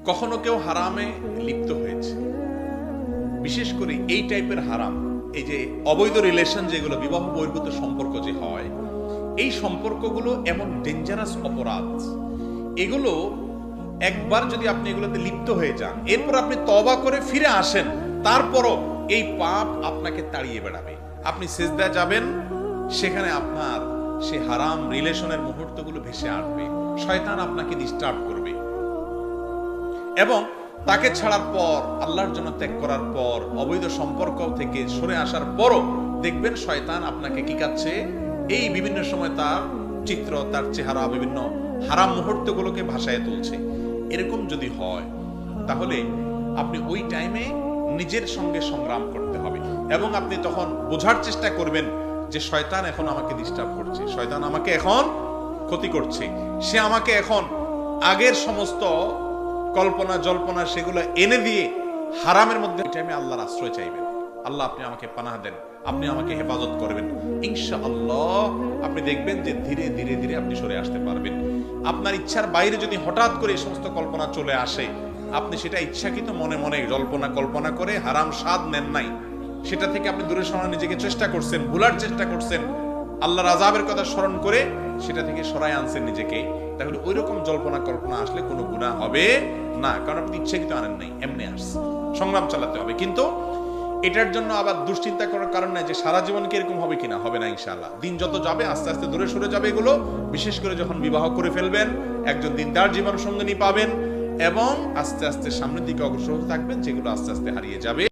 কখনো কেউ হারামে লিপ্ত হয়েছে, বিশেষ করে এই টাইপের হারাম, এই যে অবৈধ রিলেশন, যেগুলো বিবাহ বহির্ভূত সম্পর্ক যে হয়, এই সম্পর্কগুলো এমন ডেঞ্জারাস অপরাধ। এগুলো একবার যদি আপনি এগুলোতে লিপ্ত হয়ে যান, এরপর আপনি তওবা করে ফিরে আসেন, তারপরও এই পাপ আপনাকে তাড়িয়ে বেড়াবে। আপনি সিজদায় যাবেন, সেখানে আপনার সে হারাম রিলেশনের মুহূর্তগুলো ভেসে আসবে, শয়তান আপনাকে ডিস্টার্ব করবে, এবং তাকে ছাড়ার পর, আল্লাহর জন্য ত্যাগ করার পর, অবৈধ সম্পর্ক থেকে সরে আসার পরও দেখবেন শয়তান আপনাকে কি কাচ্ছে, এই বিভিন্ন সময় তার চিত্র, তার চেহারা, বিভিন্ন হারাম মুহূর্তগুলোকে ভাসায় তুলছে। এরকম যদি হয়, তাহলে আপনি ওই টাইমে নিজের সঙ্গে সংগ্রাম করতে হবে, এবং আপনি তখন বোঝার চেষ্টা করবেন যে শয়তান এখন আমাকে ডিস্টার্ব করছে, শয়তান আমাকে এখন ক্ষতি করছে, সে আমাকে এখন আগের সমস্ত কল্পনা জল্পনা সেগুলো এনে দিয়ে হারামের মধ্যে টাইমে আল্লাহর আশ্রয় চাইবেন। আল্লাহ, আপনি আমাকে পানাহ দেন, আপনি আমাকে হেফাজত করবেন। ইনশাআল্লাহ আপনি দেখবেন যে ধীরে ধীরে ধীরে আপনি সরে আসতে পারবেন। আপনার ইচ্ছার বাইরে যদি হঠাৎ করে এই সমস্ত কল্পনা চলে আসে, আপনি সেটা ইচ্ছাকৃত মনে মনে জল্পনা কল্পনা করে হারাম স্বাদ নেন নাই, সেটা থেকে আপনি দূরে সরানোর নিজেকে চেষ্টা করছেন, ভুলার চেষ্টা করছেন, আল্লাহর আযাবের কথা স্মরণ করে সেটা থেকে সরায় আনছেন নিজেকে, তাহলে ওই রকম জল্পনা কল্পনা আসলে কোনো গুনাহ হবে না, কারণ আপনি ইচ্ছাকৃত আনেন নাই, এমনি আসছে। সংগ্রাম চালাতে হবে, কিন্তু এটার জন্য আবার দুশ্চিন্তা করার কারণ নাই যে সারা জীবন কি এরকম হবে কিনা, হবে না ইনশাআল্লাহ। দিন যত যাবে আস্তে আস্তে দূরে সরে যাবে এগুলো, বিশেষ করে যখন বিবাহ করে ফেলবেন, একজন দিনদার জীবন সঙ্গিনী পাবেন, এবং আস্তে আস্তে সামনের দিকে অগ্রসর হতে থাকবেন, যেগুলো আস্তে আস্তে হারিয়ে যাবে।